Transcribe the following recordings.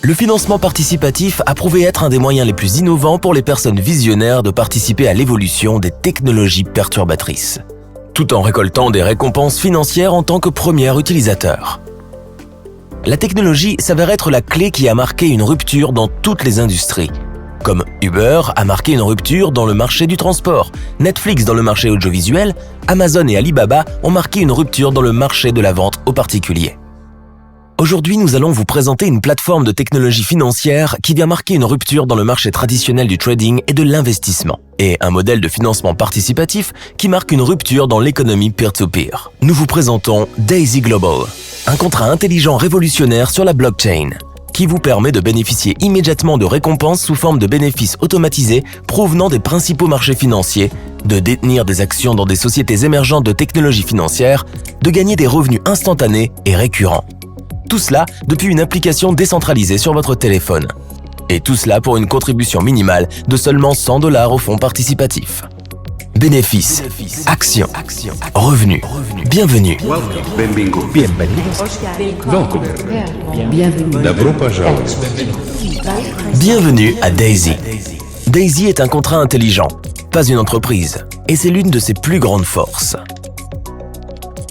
Le financement participatif a prouvé être un des moyens les plus innovants pour les personnes visionnaires de participer à l'évolution des technologies perturbatrices, tout en récoltant des récompenses financières en tant que premier utilisateur. La technologie s'avère être la clé qui a marqué une rupture dans toutes les industries. Comme Uber a marqué une rupture dans le marché du transport, Netflix dans le marché audiovisuel, Amazon et Alibaba ont marqué une rupture dans le marché de la vente aux particuliers. Aujourd'hui, nous allons vous présenter une plateforme de technologie financière qui vient marquer une rupture dans le marché traditionnel du trading et de l'investissement, et un modèle de financement participatif qui marque une rupture dans l'économie peer-to-peer. Nous vous présentons Daisy Global, un contrat intelligent révolutionnaire sur la blockchain, qui vous permet de bénéficier immédiatement de récompenses sous forme de bénéfices automatisés provenant des principaux marchés financiers, de détenir des actions dans des sociétés émergentes de technologie financière, de gagner des revenus instantanés et récurrents. Tout cela depuis une application décentralisée sur votre téléphone. Et tout cela pour une contribution minimale de seulement $100 au fonds participatif. Bénéfices, actions, revenus. Bienvenue. Bienvenue à Daisy. Daisy est un contrat intelligent, pas une entreprise, et c'est l'une de ses plus grandes forces.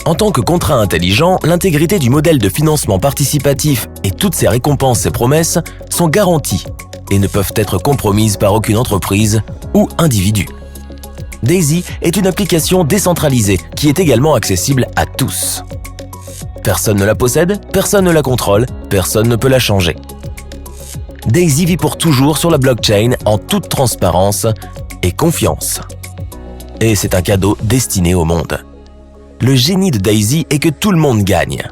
En tant que contrat intelligent, l'intégrité du modèle de financement participatif et toutes ses récompenses et promesses sont garanties et ne peuvent être compromises par aucune entreprise ou individu. Daisy est une application décentralisée qui est également accessible à tous. Personne ne la possède, personne ne la contrôle, personne ne peut la changer. Daisy vit pour toujours sur la blockchain en toute transparence et confiance. Et c'est un cadeau destiné au monde. Le génie de Daisy est que tout le monde gagne.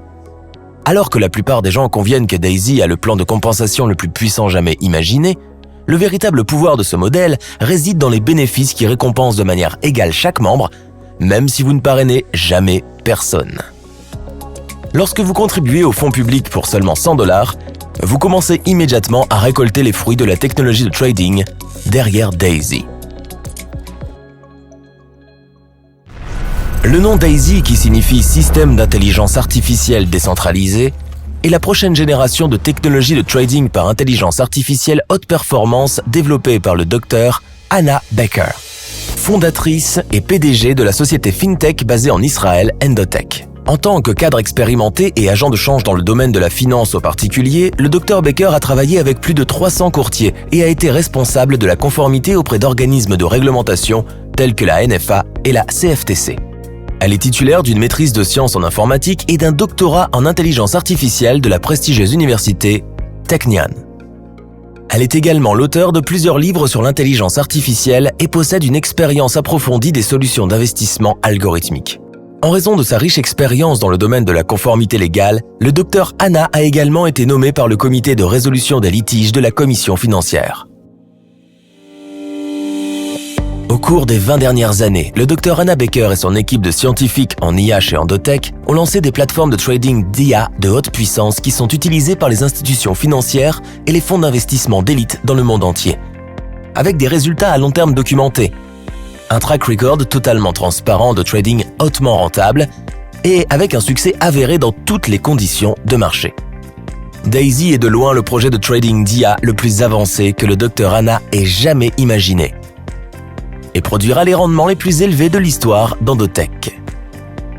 Alors que la plupart des gens conviennent que Daisy a le plan de compensation le plus puissant jamais imaginé, le véritable pouvoir de ce modèle réside dans les bénéfices qui récompensent de manière égale chaque membre, même si vous ne parrainez jamais personne. Lorsque vous contribuez au fonds public pour seulement $100, vous commencez immédiatement à récolter les fruits de la technologie de trading derrière Daisy. Le nom Daisy, qui signifie système d'intelligence artificielle décentralisé, est la prochaine génération de technologie de trading par intelligence artificielle haute performance développée par le Dr Hannah Becker, fondatrice et PDG de la société FinTech basée en Israël, Endotech. En tant que cadre expérimenté et agent de change dans le domaine de la finance aux particuliers, le Dr Becker a travaillé avec plus de 300 courtiers et a été responsable de la conformité auprès d'organismes de réglementation tels que la NFA et la CFTC. Elle est titulaire d'une maîtrise de sciences en informatique et d'un doctorat en intelligence artificielle de la prestigieuse université Technion. Elle est également l'auteur de plusieurs livres sur l'intelligence artificielle et possède une expérience approfondie des solutions d'investissement algorithmiques. En raison de sa riche expérience dans le domaine de la conformité légale, le Dr Hannah a également été nommé par le comité de résolution des litiges de la Commission financière. Au cours des 20 dernières années, le Dr Hannah Becker et son équipe de scientifiques en IA chez Endotech ont lancé des plateformes de trading d'IA de haute puissance qui sont utilisées par les institutions financières et les fonds d'investissement d'élite dans le monde entier. Avec des résultats à long terme documentés, un track record totalement transparent de trading hautement rentable et avec un succès avéré dans toutes les conditions de marché. Daisy est de loin le projet de trading d'IA le plus avancé que le Dr Hannah ait jamais imaginé et produira les rendements les plus élevés de l'histoire d'Endotech.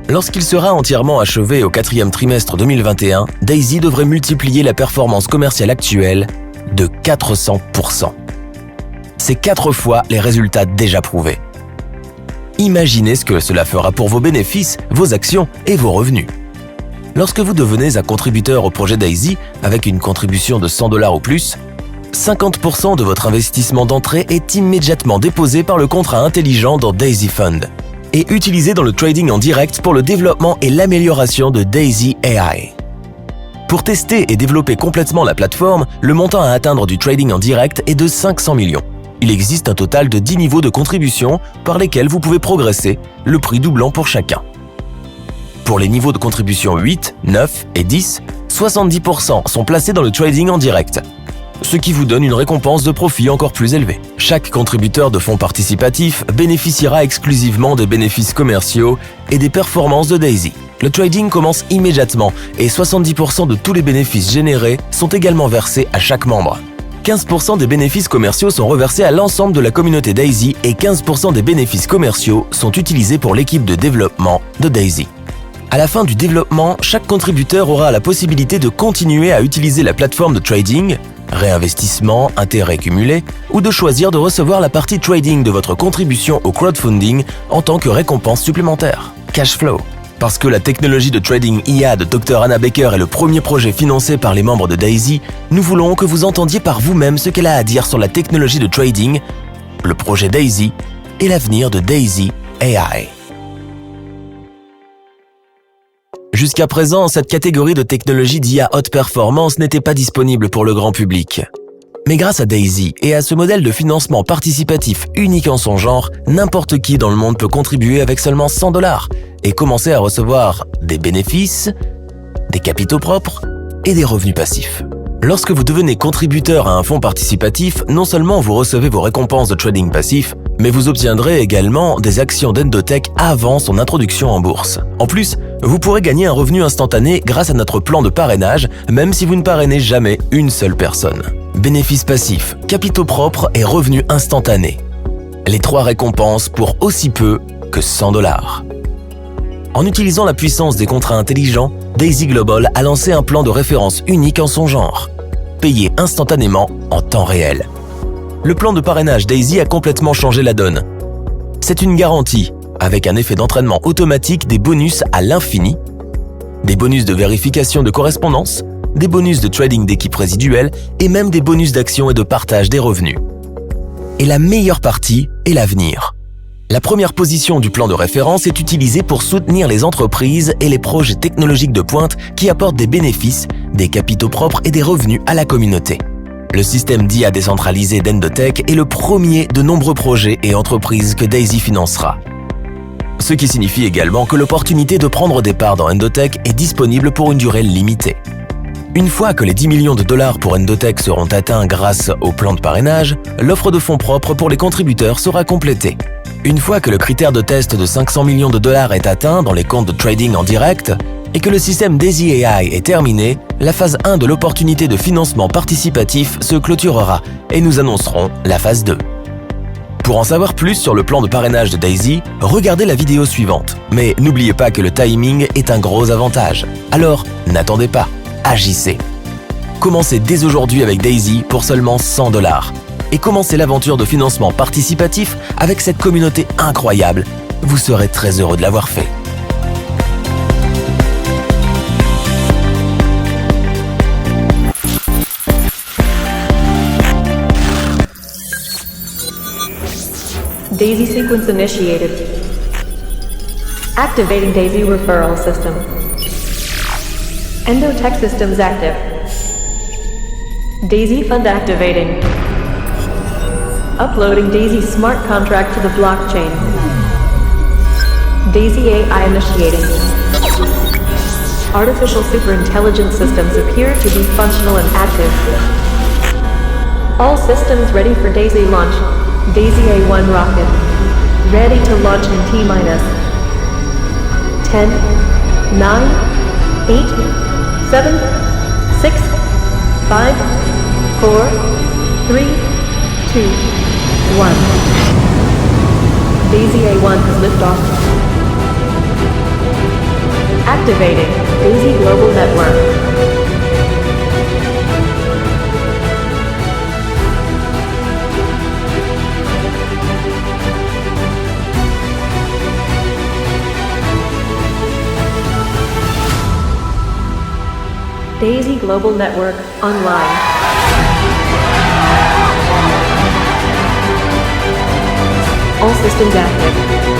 Lorsqu'il sera entièrement achevé au 4e trimestre 2021, Daisy devrait multiplier la performance commerciale actuelle de 400%. C'est 4 fois les résultats déjà prouvés. Imaginez ce que cela fera pour vos bénéfices, vos actions et vos revenus. Lorsque vous devenez un contributeur au projet Daisy avec une contribution de $100 ou plus, 50% de votre investissement d'entrée est immédiatement déposé par le contrat intelligent dans Daisy Fund et utilisé dans le trading en direct pour le développement et l'amélioration de Daisy AI. Pour tester et développer complètement la plateforme, le montant à atteindre du trading en direct est de 500 millions. Il existe un total de 10 niveaux de contribution par lesquels vous pouvez progresser, le prix doublant pour chacun. Pour les niveaux de contribution 8, 9 et 10, 70% sont placés dans le trading en direct, ce qui vous donne une récompense de profit encore plus élevée. Chaque contributeur de fonds participatifs bénéficiera exclusivement des bénéfices commerciaux et des performances de Daisy. Le trading commence immédiatement et 70% de tous les bénéfices générés sont également versés à chaque membre. 15% des bénéfices commerciaux sont reversés à l'ensemble de la communauté Daisy et 15% des bénéfices commerciaux sont utilisés pour l'équipe de développement de Daisy. À la fin du développement, chaque contributeur aura la possibilité de continuer à utiliser la plateforme de trading, réinvestissement, intérêts cumulés, ou de choisir de recevoir la partie trading de votre contribution au crowdfunding en tant que récompense supplémentaire. Cash flow. Parce que la technologie de trading IA de Dr Anna Baker est le premier projet financé par les membres de Daisy, nous voulons que vous entendiez par vous-même ce qu'elle a à dire sur la technologie de trading, le projet Daisy et l'avenir de Daisy AI. Jusqu'à présent, cette catégorie de technologie d'IA haute performance n'était pas disponible pour le grand public. Mais grâce à Daisy et à ce modèle de financement participatif unique en son genre, n'importe qui dans le monde peut contribuer avec seulement $100 et commencer à recevoir des bénéfices, des capitaux propres et des revenus passifs. Lorsque vous devenez contributeur à un fonds participatif, non seulement vous recevez vos récompenses de trading passif, mais vous obtiendrez également des actions d'Endotech avant son introduction en bourse. En plus, vous pourrez gagner un revenu instantané grâce à notre plan de parrainage, même si vous ne parrainez jamais une seule personne. Bénéfices passifs, capitaux propres et revenus instantanés. Les 3 récompenses pour aussi peu que $100. En utilisant la puissance des contrats intelligents, Daisy Global a lancé un plan de référence unique en son genre, payé instantanément en temps réel. Le plan de parrainage Daisy a complètement changé la donne. C'est une garantie, avec un effet d'entraînement automatique des bonus à l'infini, des bonus de vérification de correspondance, des bonus de trading d'équipe résiduelle et même des bonus d'action et de partage des revenus. Et la meilleure partie est l'avenir. La première position du plan de référence est utilisée pour soutenir les entreprises et les projets technologiques de pointe qui apportent des bénéfices, des capitaux propres et des revenus à la communauté. Le système d'IA décentralisé d'Endotech est le premier de nombreux projets et entreprises que Daisy financera. Ce qui signifie également que l'opportunité de prendre des parts dans Endotech est disponible pour une durée limitée. Une fois que les $10 millions pour Endotech seront atteints grâce au plan de parrainage, l'offre de fonds propres pour les contributeurs sera complétée. Une fois que le critère de test de $500 millions est atteint dans les comptes de trading en direct et que le système Daisy AI est terminé, la phase 1 de l'opportunité de financement participatif se clôturera et nous annoncerons la phase 2. Pour en savoir plus sur le plan de parrainage de Daisy, regardez la vidéo suivante. Mais n'oubliez pas que le timing est un gros avantage. Alors, n'attendez pas, agissez. Commencez dès aujourd'hui avec Daisy pour seulement $100. Et commencez l'aventure de financement participatif avec cette communauté incroyable. Vous serez très heureux de l'avoir fait. Daisy sequence initiated. Activating Daisy referral system. Endotech systems active. Daisy fund activating. Uploading Daisy smart contract to the blockchain. Daisy AI initiating. Artificial superintelligence systems appear to be functional and active. All systems ready for Daisy launch. Daisy A1 rocket. Ready to launch in T-minus 10, 9, 8, 7, 6, 5, 4, 3, 2, 1. Daisy A1 has liftoff. Activating Daisy Global Network. Daisy Global Network online. All systems active.